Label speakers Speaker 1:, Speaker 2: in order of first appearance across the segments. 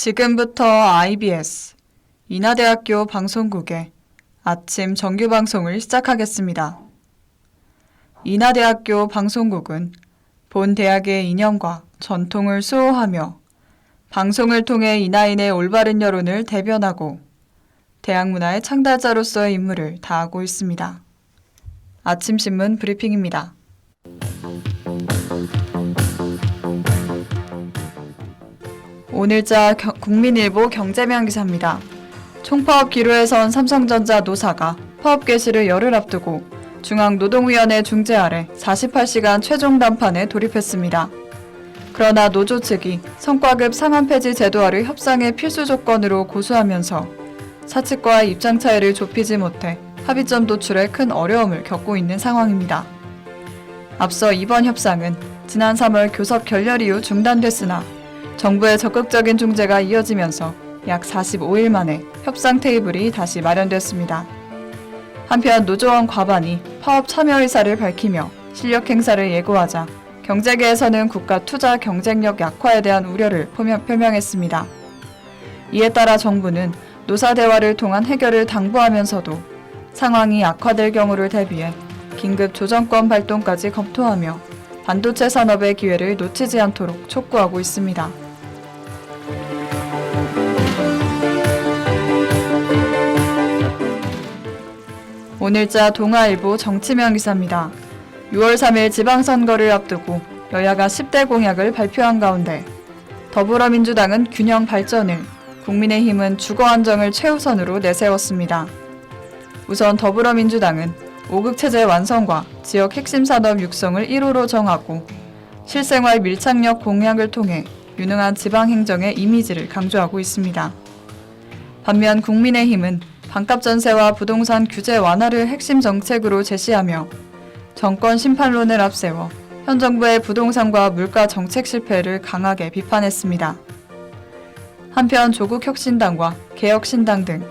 Speaker 1: 지금부터 IBS 인하대학교 방송국의 아침 정규 방송을 시작하겠습니다. 인하대학교 방송국은 본 대학의 이념과 전통을 수호하며 방송을 통해 인하인의 올바른 여론을 대변하고 대학 문화의 창달자로서의 임무를 다하고 있습니다. 아침신문 브리핑입니다. 오늘자 국민일보 경제면 기사입니다. 총파업 기로에 선 삼성전자 노사가 파업 개시를 열흘 앞두고 중앙노동위원회 중재 아래 48시간 최종談判에 돌입했습니다. 그러나 노조 측이 성과급 상한 폐지 제도화를 협상의 필수 조건으로 고수하면서 사측과의 입장 차이를 좁히지 못해 합의점 도출에 큰 어려움을 겪고 있는 상황입니다. 앞서 이번 협상은 지난 3월 교섭 결렬 이후 중단됐으나 정부의 적극적인 중재가 이어지면서 약 45일 만에 협상 테이블이 다시 마련됐습니다. 한편 노조원 과반이 파업 참여 의사를 밝히며 실력 행사를 예고하자 경제계에서는 국가 투자 경쟁력 약화에 대한 우려를 표명했습니다. 이에 따라 정부는 노사 대화를 통한 해결을 당부하면서도 상황이 악화될 경우를 대비해 긴급 조정권 발동까지 검토하며 반도체 산업의 기회를 놓치지 않도록 촉구하고 있습니다. 오늘자 동아일보 정치면 기사입니다. 6월 3일 지방선거를 앞두고 여야가 10대 공약을 발표한 가운데 더불어민주당은 균형 발전을, 국민의힘은 주거 안정을 최우선으로 내세웠습니다. 우선 더불어민주당은 5급 체제 완성과 지역 핵심 산업 육성을 1호로 정하고 실생활 밀착력 공약을 통해 유능한 지방행정의 이미지를 강조하고 있습니다. 반면 국민의힘은 반값 전세와 부동산 규제 완화를 핵심 정책으로 제시하며 정권 심판론을 앞세워 현 정부의 부동산과 물가 정책 실패를 강하게 비판했습니다. 한편 조국혁신당과 개혁신당 등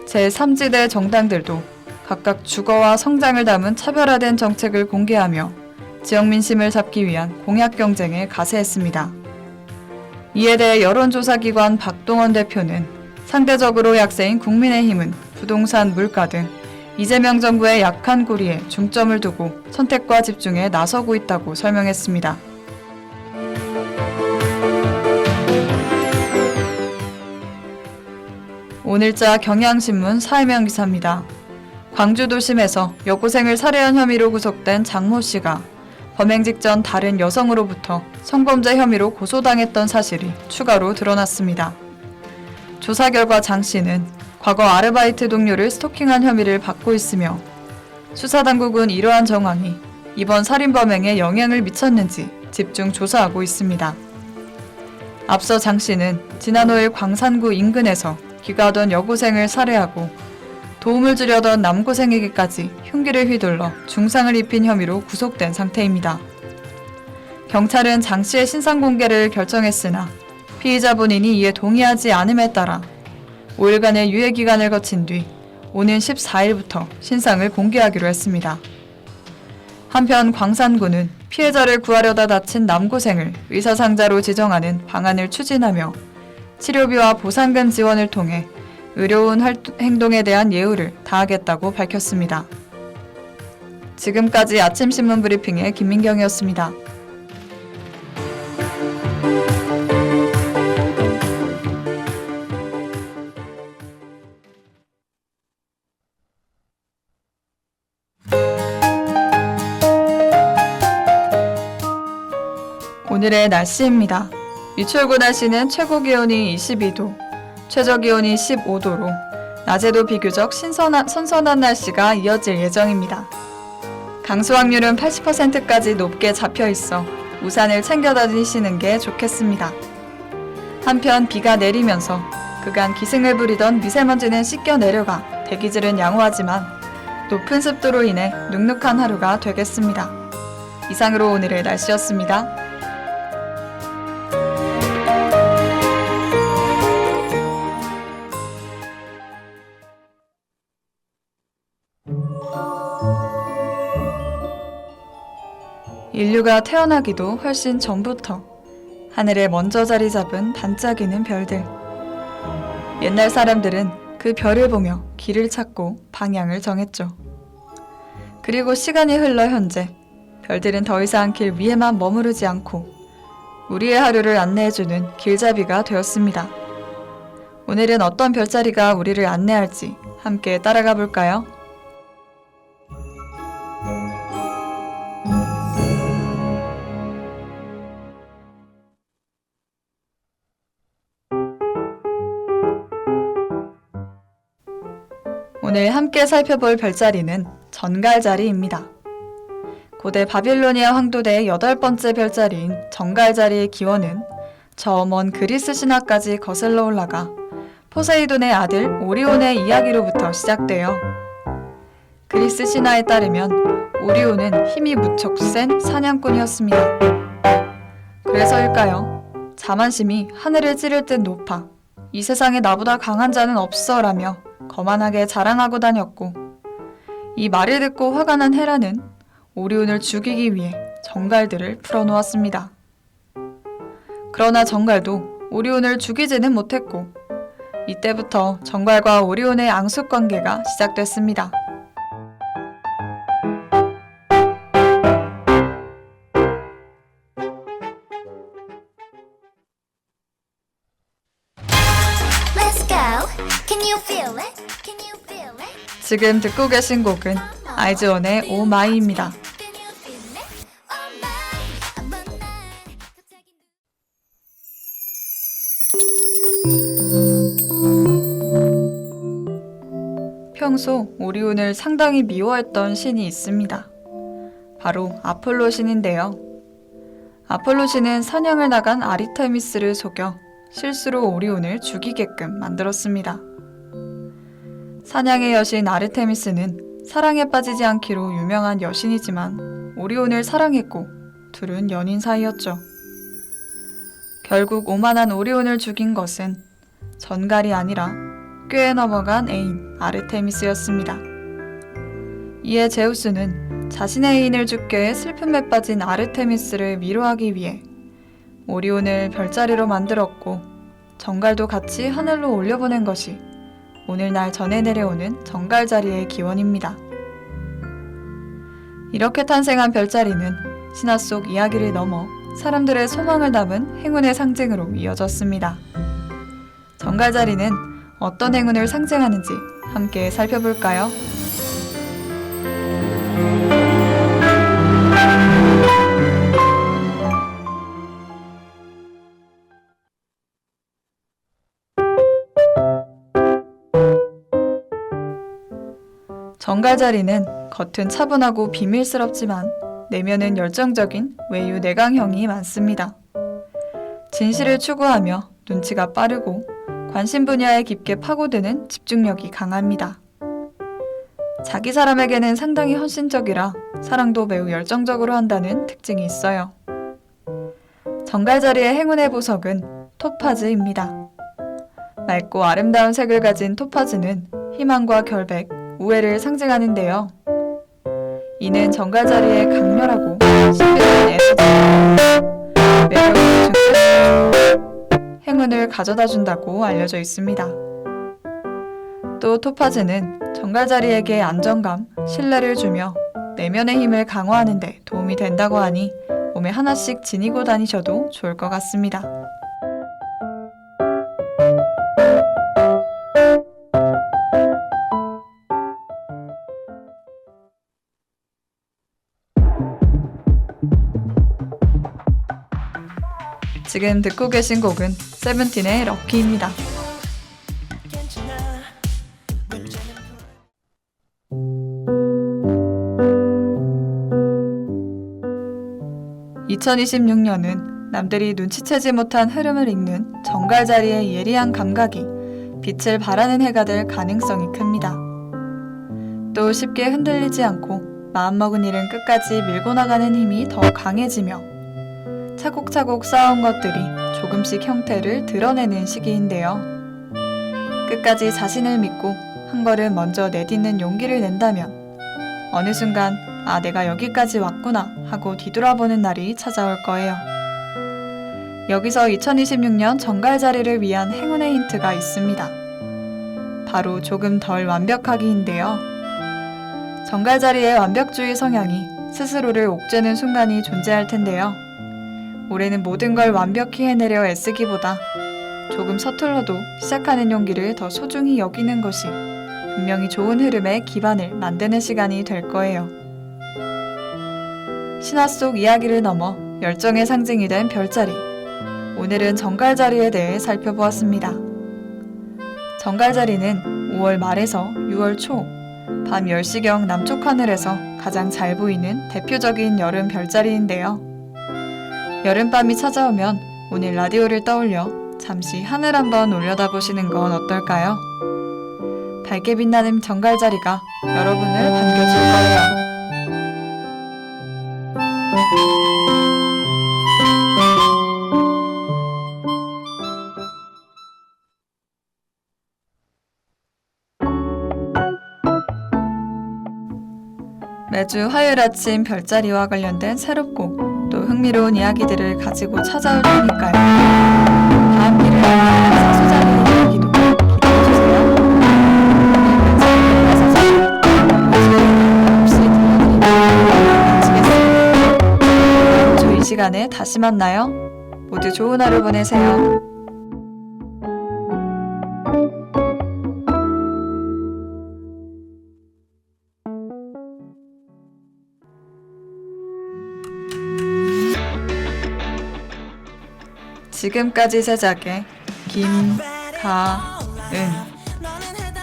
Speaker 1: 제3지대 정당들도 각각 주거와 성장을 담은 차별화된 정책을 공개하며 지역 민심을 잡기 위한 공약 경쟁에 가세했습니다. 이에 대해 여론조사기관 박동원 대표는 상대적으로 약세인 국민의힘은 부동산, 물가 등 이재명 정부의 약한 고리에 중점을 두고 선택과 집중에 나서고 있다고 설명했습니다. 오늘자 경향신문 사회면 기사입니다. 광주 도심에서 여고생을 살해한 혐의로 구속된 장모 씨가 범행 직전 다른 여성으로부터 성범죄 혐의로 고소당했던 사실이 추가로 드러났습니다. 조사 결과 장 씨는 과거 아르바이트 동료를 스토킹한 혐의를 받고 있으며 수사당국은 이러한 정황이 이번 살인범행에 영향을 미쳤는지 집중 조사하고 있습니다. 앞서 장 씨는 지난 5일 광산구 인근에서 귀가하던 여고생을 살해하고 도움을 주려던 남고생에게까지 흉기를 휘둘러 중상을 입힌 혐의로 구속된 상태입니다. 경찰은 장 씨의 신상 공개를 결정했으나 피의자 본인이 이에 동의하지 않음에 따라 5일간의 유예 기간을 거친 뒤 오는 14일부터 신상을 공개하기로 했습니다. 한편 광산구는 피해자를 구하려다 다친 남고생을 의사상자로 지정하는 방안을 추진하며 치료비와 보상금 지원을 통해 의료운 행동에 대한 예우를 다하겠다고 밝혔습니다. 지금까지 아침신문 브리핑의 김민경이었습니다. 오늘의 날씨입니다. 위철구 날씨는 최고 기온이 22도, 최저 기온이 15도로 낮에도 비교적 선선한 날씨가 이어질 예정입니다. 강수 확률은 80%까지 높게 잡혀 있어 우산을 챙겨 다니시는 게 좋겠습니다. 한편 비가 내리면서 그간 기승을 부리던 미세먼지는 씻겨 내려가 대기질은 양호하지만 높은 습도로 인해 눅눅한 하루가 되겠습니다. 이상으로 오늘의 날씨였습니다. 인류가 태어나기도 훨씬 전부터 하늘에 먼저 자리 잡은 반짝이는 별들, 옛날 사람들은 그 별을 보며 길을 찾고 방향을 정했죠. 그리고 시간이 흘러 현재 별들은 더 이상 길 위에만 머무르지 않고 우리의 하루를 안내해주는 길잡이가 되었습니다. 오늘은 어떤 별자리가 우리를 안내할지 함께 따라가 볼까요? 오늘 함께 살펴볼 별자리는 전갈자리입니다. 고대 바빌로니아 황도대의 8번째 별자리인 전갈자리의 기원은 저 먼 그리스 신화까지 거슬러 올라가 포세이돈의 아들 오리온의 이야기로부터 시작돼요. 그리스 신화에 따르면 오리온은 힘이 무척 센 사냥꾼이었습니다. 그래서일까요? 자만심이 하늘을 찌를 듯 높아 이 세상에 나보다 강한 자는 없어라며 거만하게 자랑하고 다녔고, 이 말을 듣고 화가 난 헤라는 오리온을 죽이기 위해 정갈들을 풀어놓았습니다. 그러나 정갈도 오리온을 죽이지는 못했고, 이때부터 정갈과 오리온의 앙숙 관계가 시작됐습니다. 지금 듣고 계신 곡은 아이즈원의 오 마이입니다. 평소 오리온을 상당히 미워했던 신이 있습니다. 바로 아폴로 신인데요. 아폴로 신은 사냥을 나간 아리테미스를 속여 실수로 오리온을 죽이게끔 만들었습니다. 사냥의 여신 아르테미스는 사랑에 빠지지 않기로 유명한 여신이지만 오리온을 사랑했고 둘은 연인 사이였죠. 결국 오만한 오리온을 죽인 것은 전갈이 아니라 꽤 넘어간 애인 아르테미스였습니다. 이에 제우스는 자신의 애인을 죽게 해 슬픔에 빠진 아르테미스를 위로하기 위해 오리온을 별자리로 만들었고 정갈도 같이 하늘로 올려보낸 것이 오늘날 전해 내려오는 정갈자리의 기원입니다. 이렇게 탄생한 별자리는 신화 속 이야기를 넘어 사람들의 소망을 담은 행운의 상징으로 이어졌습니다. 정갈자리는 어떤 행운을 상징하는지 함께 살펴볼까요? 정갈자리는 겉은 차분하고 비밀스럽지만 내면은 열정적인 외유 내강형이 많습니다. 진실을 추구하며 눈치가 빠르고 관심 분야에 깊게 파고드는 집중력이 강합니다. 자기 사람에게는 상당히 헌신적이라 사랑도 매우 열정적으로 한다는 특징이 있어요. 정갈자리의 행운의 보석은 토파즈입니다. 맑고 아름다운 색을 가진 토파즈는 희망과 결백, 우애를 상징하는데요. 이는 정갈자리의 강렬하고 신비로운 에너지가 매력을 증폭시켜 행운을 가져다 준다고 알려져 있습니다. 또 토파즈는 정갈자리에게 안정감, 신뢰를 주며 내면의 힘을 강화하는 데 도움이 된다고 하니 몸에 하나씩 지니고 다니셔도 좋을 것 같습니다. 지금 듣고 계신 곡은 세븐틴의 럭키입니다. (2026년은) 남들이 눈치채지 못한 흐름을 읽는 정갈자리의 예리한 감각이 빛을 발하는 해가 될 가능성이 큽니다. 또 쉽게 흔들리지 않고 마음먹은 일은 끝까지 밀고 나가는 힘이 더 강해지며 차곡차곡 쌓아온 것들이 조금씩 형태를 드러내는 시기인데요. 끝까지 자신을 믿고 한 걸음 먼저 내딛는 용기를 낸다면 어느 순간 아, 내가 여기까지 왔구나 하고 뒤돌아보는 날이 찾아올 거예요. 여기서 2026년 정갈자리를 위한 행운의 힌트가 있습니다. 바로 조금 덜 완벽하기인데요. 정갈자리의 완벽주의 성향이 스스로를 옥죄는 순간이 존재할 텐데요. 올해는 모든 걸 완벽히 해내려 애쓰기보다 조금 서툴러도 시작하는 용기를 더 소중히 여기는 것이 분명히 좋은 흐름의 기반을 만드는 시간이 될 거예요. 신화 속 이야기를 넘어 열정의 상징이 된 별자리. 오늘은 정갈자리에 대해 살펴보았습니다. 정갈자리는 5월 말에서 6월 초 밤 10시경 남쪽 하늘에서 가장 잘 보이는 대표적인 여름 별자리인데요. 여름밤이 찾아오면 오늘 라디오를 떠올려 잠시 하늘 한번 올려다보시는 건 어떨까요? 밝게 빛나는 정갈자리가 여러분을 반겨줄 거예요. 매주 화요일 아침 별자리와 관련된 새롭고 또 흥미로운 이야기들을 가지고 찾아올 테니까요. 다음 일을 하는 사수자리의 이야기도 기대해주세요. 오늘 없이 들려드리고 마치겠습니다. 다음 주 이 시간에 다시 만나요. 모두 좋은 하루 보내세요. 지금까지 제작의 김가은,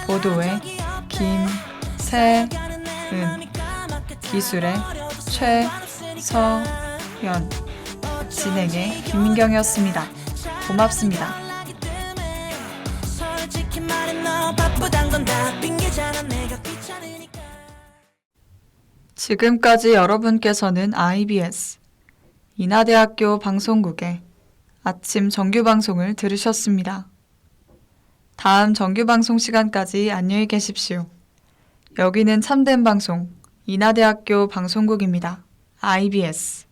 Speaker 1: 보도의 김세은, 기술의 최서연, 진행의 김민경이었습니다. 고맙습니다. 지금까지 여러분께서는 IBS 인하대학교 방송국의 아침 정규방송을 들으셨습니다. 다음 정규방송 시간까지 안녕히 계십시오. 여기는 참된 방송 인하대학교 방송국입니다. IBS